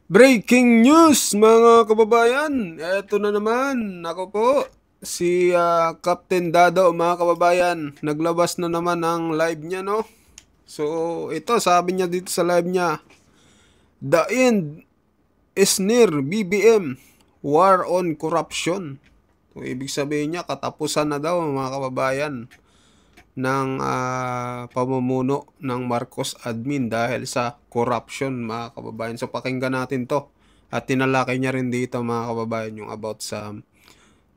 Breaking news mga kababayan! Eto na naman, ako po, si Captain Dado mga kababayan. Naglabas na naman ang live niya, no? So, ito sabi niya dito sa live niya, "The end is near, BBM, war on corruption." So, ibig sabihin niya, katapusan na daw mga kababayan ng pamumuno ng Marcos admin dahil sa corruption mga kababayan. So pakinggan natin to. At tinalakay niya rin dito mga kababayan yung about sa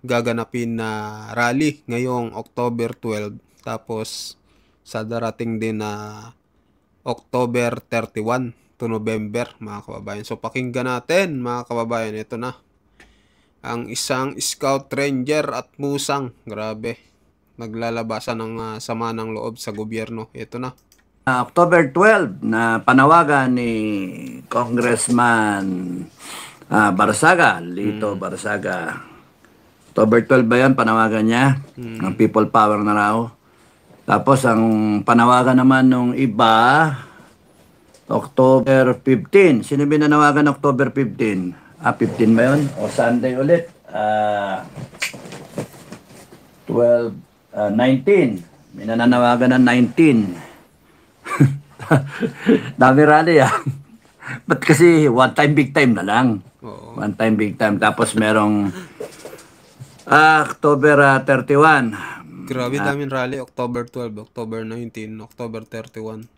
gaganapin na rally ngayong October 12. Tapos sa darating din na October 31 to November mga kababayan. So pakinggan natin mga kababayan. Ito na. Ang isang scout ranger at musang. Grabe. Naglalabasan ng sama ng loob sa gobyerno. Ito na. October 12 na panawagan ni Congressman Barsaga, Lito Barsaga. October 12 ba yan, panawagan niya? Ng people power na raw. Tapos ang panawagan naman nung iba, October 15. Sino binanawagan October 15? 15 ba yun? O Sunday ulit? 12, 19. May nananawagan ng 19. Dami rally Ba't kasi one time big time na lang? Oo. One time big time. Tapos merong October 31. Grabe daming rally. October 12, October 19, October 31.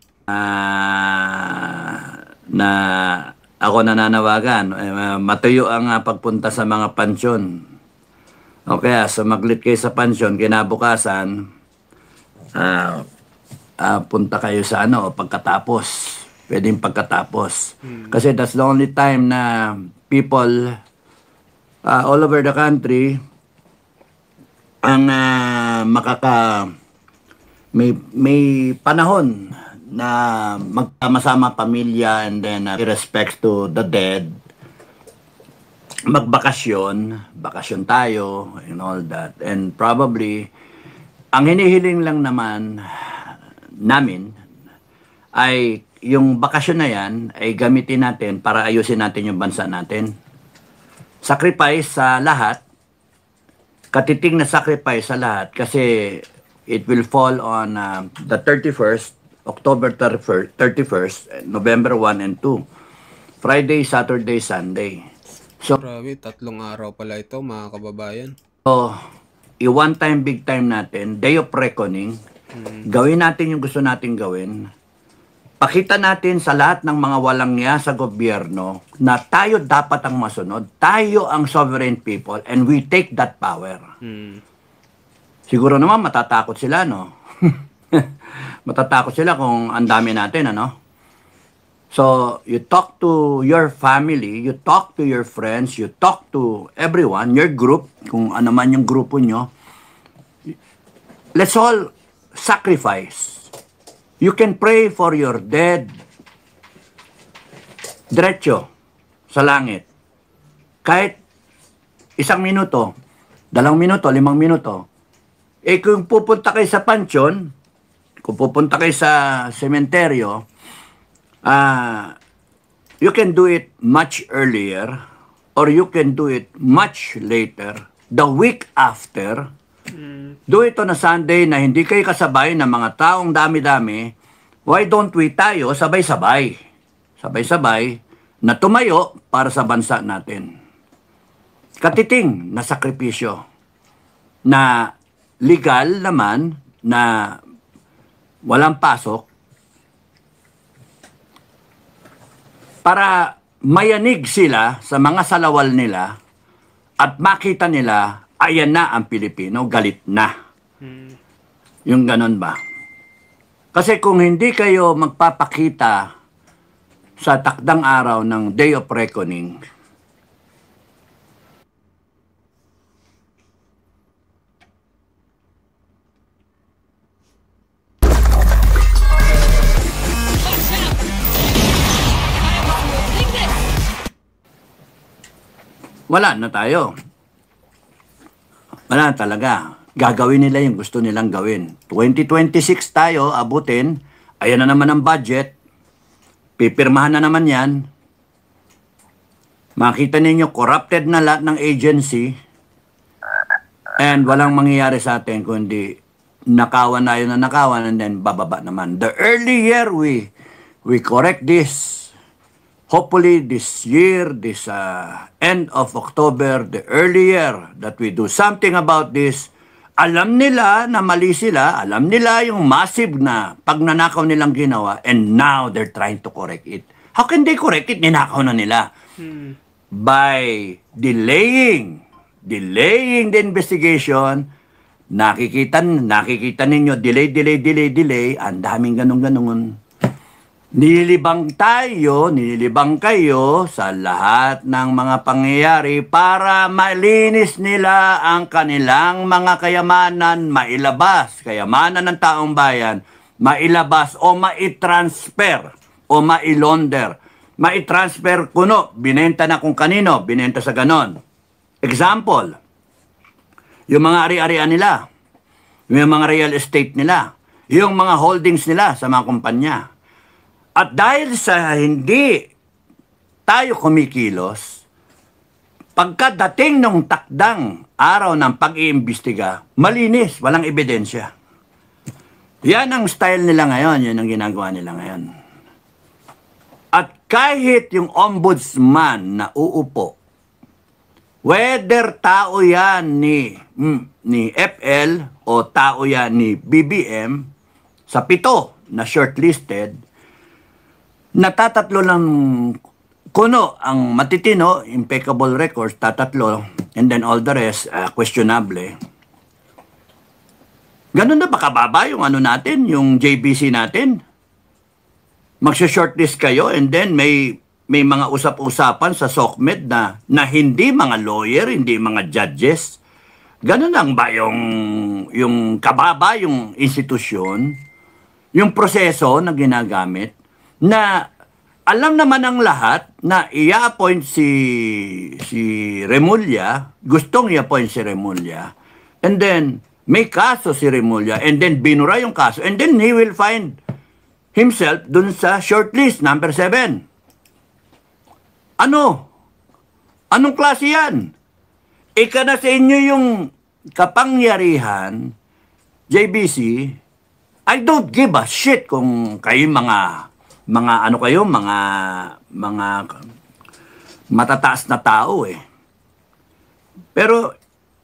Na ako nananawagan. Matuyo ang pagpunta sa mga pansyon. Okay, sumaglit kayo sa pansyon, kinabukasan, punta kayo sa pagkatapos. Pwedeng pagkatapos. Kasi that's the only time na people all over the country ang may panahon na magkama-sama pamilya and then respect to the dead, bakasyon tayo and all that. And probably ang hinihiling lang naman namin ay yung bakasyon na yan ay gamitin natin para ayusin natin yung bansa natin. Sacrifice sa lahat, katiting na sacrifice sa lahat kasi it will fall on the 31st, October 31st, November 1 and 2. Friday, Saturday, Sunday. So, Grabe, 3 araw pala ito mga kababayan. So, i-one time, big time natin, day of reckoning, gawin natin yung gusto natin gawin. Pakita natin sa lahat ng mga walang niya sa gobyerno na tayo dapat ang masunod. Tayo ang sovereign people and we take that power. Siguro naman matatakot sila, no? Matatakot sila kung ang dami natin, ano? So, you talk to your family, you talk to your friends, you talk to everyone, your group, kung ano man yung grupo nyo. Let's all sacrifice. You can pray for your dead diretso sa langit. Kahit 1 minuto, 2 minuto, 5 minuto. Kung pupunta kayo sa pansyon, kung pupunta kayo sa sementeryo, you can do it much earlier or you can do it much later, the week after. Do ito na Sunday na hindi kayo kasabay ng mga taong dami-dami. Why don't we tayo sabay-sabay? Sabay-sabay na tumayo para sa bansa natin. Katiting na sakripisyo na legal naman na walang pasok para mayanig sila sa mga salawal nila at makita nila, ayan na ang Pilipino, galit na. Yung ganon ba? Kasi kung hindi kayo magpapakita sa takdang araw ng Day of Reckoning, wala na tayo. Wala talaga. Gagawin nila yung gusto nilang gawin. 2026 tayo, abutin. Ayan na naman ang budget. Pipirmahan na naman yan. Makita ninyo, corrupted na lahat ng agency and walang mangyayari sa atin kundi nakawan na yun na nakawan and then bababa naman. The early year, we correct this. Hopefully this year, this end of October, the early year that we do something about this. Alam nila na mali sila, alam nila yung massive na pagnanakaw nilang ginawa and now they're trying to correct it. How can they correct it? Ninakaw na nila. By delaying the investigation, nakikita ninyo, delay, ang daming ganun. Nililibang kayo sa lahat ng mga pangyayari para malinis nila ang kanilang mga kayamanan, kayamanan ng taong bayan, mailabas o maitransfer o mailonder. Maitransfer kuno, binenta na kung kanino, binenta sa ganon. Example, yung mga ari-arian nila, yung mga real estate nila, yung mga holdings nila sa mga kumpanya. At dahil sa hindi tayo kumikilos, pagkadating ng takdang araw ng pag-iimbestiga, malinis, walang ebidensya. Yan ang style nila ngayon, yan ang ginagawa nila ngayon. At kahit yung ombudsman na uupo, whether tao yan ni FL o tao yan ni BBM, sa 7 na shortlisted, natatatlo lang kuno ang matitino, impeccable records, tatatlo, and then all the rest, questionable. Ganun na ba kababa yung ano natin, yung JBC natin? Magsha-shortlist kayo and then may mga usap-usapan sa SOCMED na hindi mga lawyer, hindi mga judges. Ganun lang ba yung kababa, yung institusyon, yung proseso na ginagamit, na alam naman ang lahat na i-appoint si Remulla, gustong i-appoint si Remulla, and then may kaso si Remulla, and then binura yung kaso, and then he will find himself dun sa shortlist, number 7. Anong klase yan? Ika na sa inyo yung kapangyarihan, JBC, I don't give a shit kung kayo mga matataas na tao eh. Pero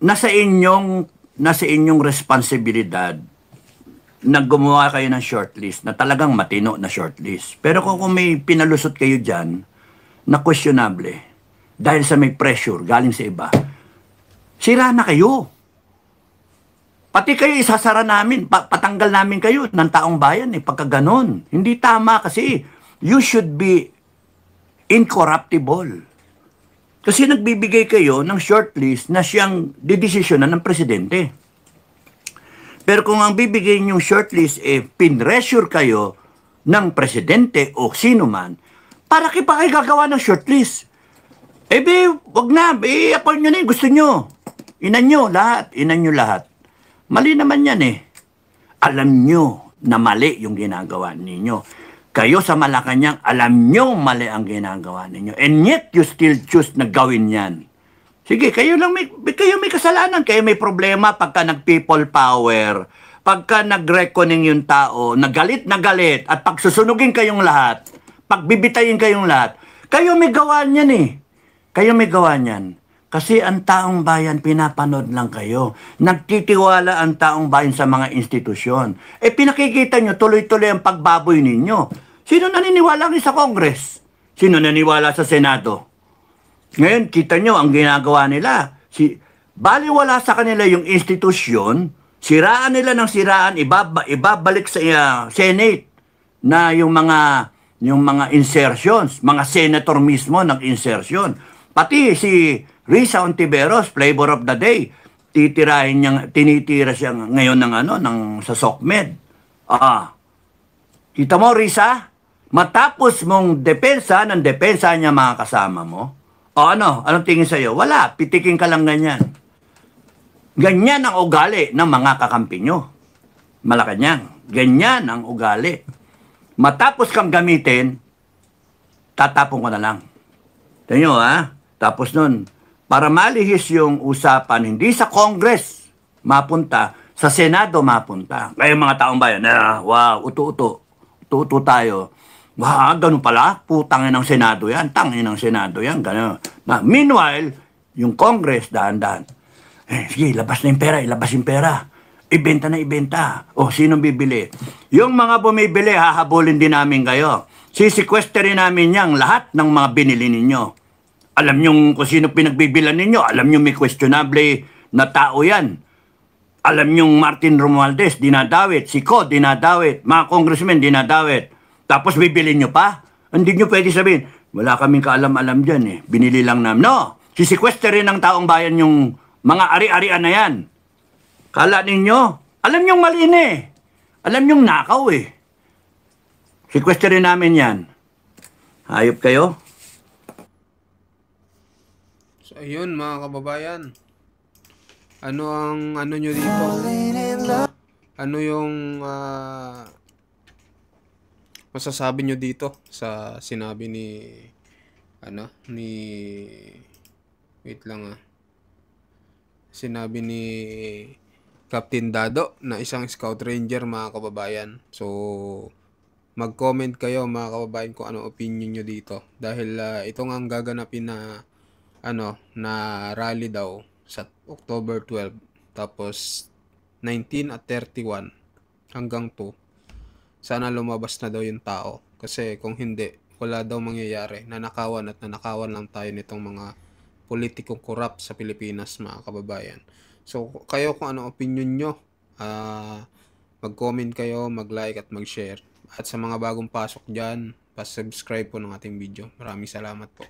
nasa inyong responsibilidad na gumawa kayo ng shortlist na talagang matino na shortlist. Pero kung may pinalusot kayo dyan na questionable dahil sa may pressure galing sa iba, sira na kayo. Pati kayo isasara namin, patanggal namin kayo ng taong bayan eh, pagka ganon. Hindi tama kasi you should be incorruptible. Kasi nagbibigay kayo ng shortlist na siyang didesisyonan ng presidente. Pero kung ang bibigay niyong shortlist pinressure kayo ng presidente o sino man, para kayo pa kayo gagawa ng shortlist. Wag na, appoint nyo na yung gusto nyo. Inan nyo lahat. Mali naman yan eh. Alam nyo na mali yung ginagawa ninyo. Kayo sa Malacanang, alam nyo mali ang ginagawa ninyo. And yet, you still choose na gawin yan. Sige, kayo may kasalanan. Kayo may problema pagka nag-people power, pagka nag-reckoning yung tao, nagalit, at pagsusunugin kayong lahat, pagbibitayin kayong lahat, kayo may gawa niyan eh. Kayo may gawa niyan. Kasi ang taong bayan, pinapanood lang kayo. Nagtitiwala ang taong bayan sa mga institusyon. Pinakikita nyo, tuloy-tuloy ang pagbaboy ninyo. Sino naniniwala sa Congress? Sino naniniwala sa Senado? Ngayon, kita nyo ang ginagawa nila. Baliwala sa kanila yung institusyon, siraan nila ng siraan, ibabalik sa Senate na yung mga insertions, mga senator mismo nag-insertion. Pati si Risa Ontiveros, flavor of the day, tinitira siya ngayon sa SOCMED. Kita mo, Risa, matapos mong depensa niya mga kasama mo, anong tingin sa'yo? Wala, pitikin ka lang ganyan. Ganyan ang ugali ng mga kakampi nyo. Malacanang, ganyan ang ugali. Matapos kang gamitin, tatapon ko na lang. Tingnan nyo, Tapos nun, para malihis yung usapan, hindi sa Congress mapunta, sa Senado mapunta. Kaya mga taong bayan, wow, uto-uto. Uto-uto tayo. Wow, ganun pala. Putangin ng Senado yan. Tangin ng Senado yan. Ganun. Meanwhile, yung Congress, dahan-dahan. Sige, labas na yung pera. Ilabas yung pera. Ibenta na ibenta. O, sinong bibili? Yung mga bumibili, hahabulin din namin kayo. Sisikwesterin namin yang lahat ng mga binili ninyo. Alam nyo kung sino pinagbibilan ninyo. Alam nyo may questionable na tao yan. Alam nyo Martin Romualdez, dinadawit. Si Co, dinadawit. Mga congressmen, dinadawit. Tapos bibili nyo pa? Hindi nyo pwede sabihin, wala kaming kaalam-alam dyan eh. Binili lang namin. No, sisikwesterin ng taong bayan yung mga ari-arian na yan. Kala ninyo, alam nyo mali na eh. Alam nyo nakaw eh. Sikwesterin namin yan. Hayop kayo? So, ayun mga kababayan. Ano ang ano nyo dito? Ano yung masasabi nyo dito sa sinabi ni wait lang sinabi ni Captain Dado na isang Scout Ranger mga kababayan. So mag-comment kayo mga kababayan kung ano opinion nyo dito dahil ito nga ang gaganapin na na rally daw sa October 12 tapos 19 at 31 hanggang 2. Sana lumabas na daw yung tao kasi kung hindi wala daw mangyayari. Nanakawan lang tayo nitong mga politikong corrupt sa Pilipinas mga kababayan. So kayo kung ano opinion nyo, mag-comment kayo, mag-like at mag-share. At sa mga bagong pasok dyan, pa-subscribe po ng ating video. Maraming salamat po.